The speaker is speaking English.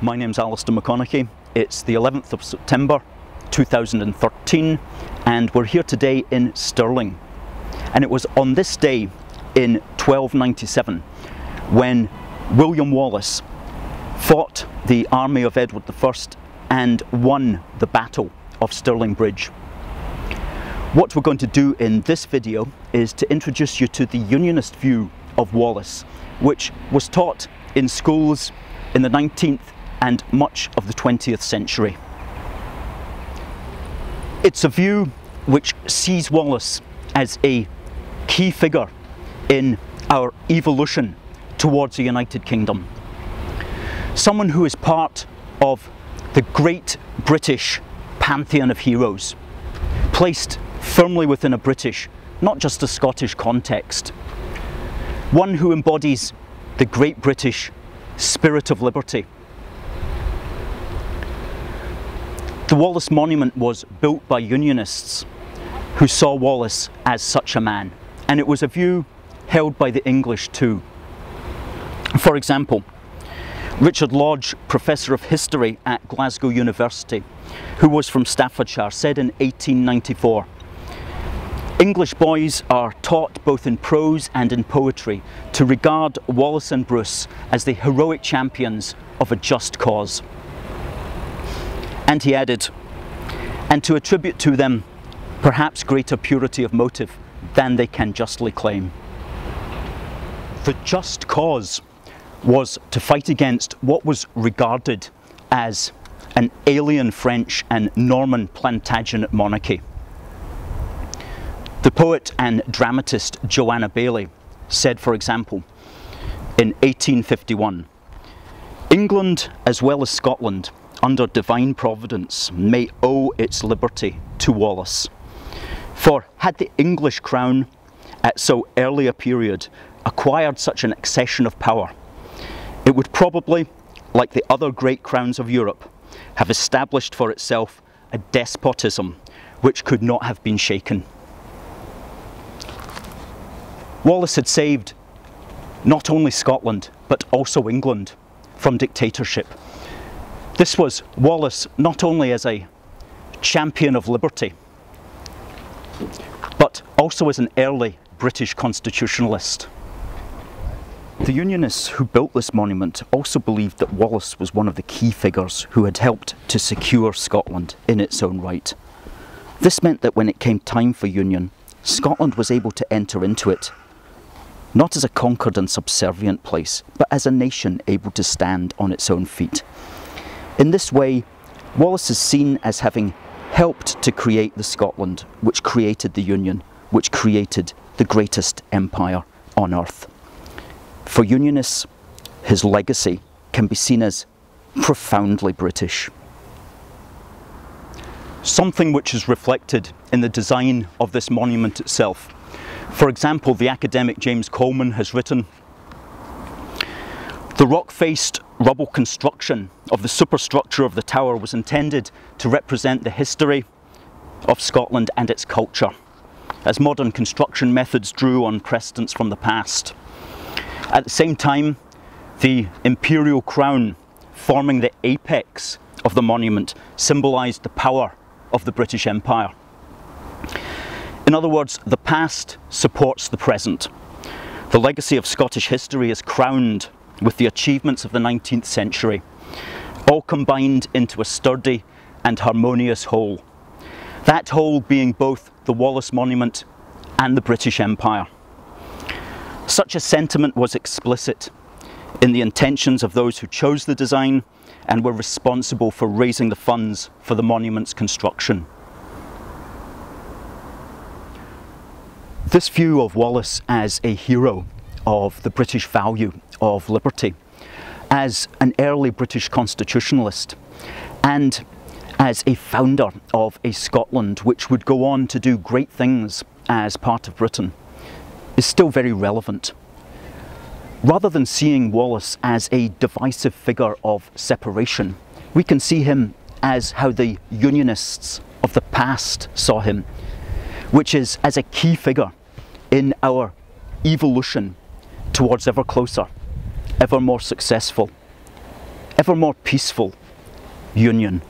My name's Alistair McConnachie. It's the 11th of September 2013 and we're here today in Stirling. And it was on this day in 1297 when William Wallace fought the army of Edward I and won the Battle of Stirling Bridge. What we're going to do in this video is to introduce you to the Unionist view of Wallace, which was taught in schools in the 19th and much of the 20th century. It's a view which sees Wallace as a key figure in our evolution towards a united kingdom. Someone who is part of the great British Pantheon of heroes, placed firmly within a British, not just a Scottish context. One who embodies the great British spirit of liberty. The Wallace Monument was built by Unionists who saw Wallace as such a man, and it was a view held by the English too. For example, Richard Lodge, Professor of History at Glasgow University, who was from Staffordshire, said in 1894, "English boys are taught both in prose and in poetry to regard Wallace and Bruce as the heroic champions of a just cause." And he added, "and to attribute to them perhaps greater purity of motive than they can justly claim." The just cause was to fight against what was regarded as an alien French and Norman Plantagenet monarchy. The poet and dramatist Joanna Baillie said, for example, in 1851, "England as well as Scotland, under divine providence, may owe its liberty to Wallace. For had the English crown at so early a period acquired such an accession of power, it would probably, like the other great crowns of Europe, have established for itself a despotism which could not have been shaken." Wallace had saved not only Scotland, but also England from dictatorship. This was Wallace not only as a champion of liberty, but also as an early British constitutionalist. The Unionists who built this monument also believed that Wallace was one of the key figures who had helped to secure Scotland in its own right. This meant that when it came time for union, Scotland was able to enter into it, not as a conquered and subservient place, but as a nation able to stand on its own feet. In this way, Wallace is seen as having helped to create the Scotland which created the Union, which created the greatest empire on earth. For Unionists, his legacy can be seen as profoundly British. Something which is reflected in the design of this monument itself. For example, the academic James Coleman has written, "The rock-faced rubble construction of the superstructure of the tower was intended to represent the history of Scotland and its culture, as modern construction methods drew on precedents from the past. At the same time, the imperial crown forming the apex of the monument symbolised the power of the British Empire." In other words, the past supports the present. The legacy of Scottish history is crowned with the achievements of the 19th century, all combined into a sturdy and harmonious whole. That whole being both the Wallace Monument and the British Empire. Such a sentiment was explicit in the intentions of those who chose the design and were responsible for raising the funds for the monument's construction. This view of Wallace as a hero of the British value of liberty, as an early British constitutionalist, and as a founder of a Scotland which would go on to do great things as part of Britain, is still very relevant. Rather than seeing Wallace as a divisive figure of separation, we can see him as how the Unionists of the past saw him, which is as a key figure in our evolution towards ever closer, ever more successful, ever more peaceful union.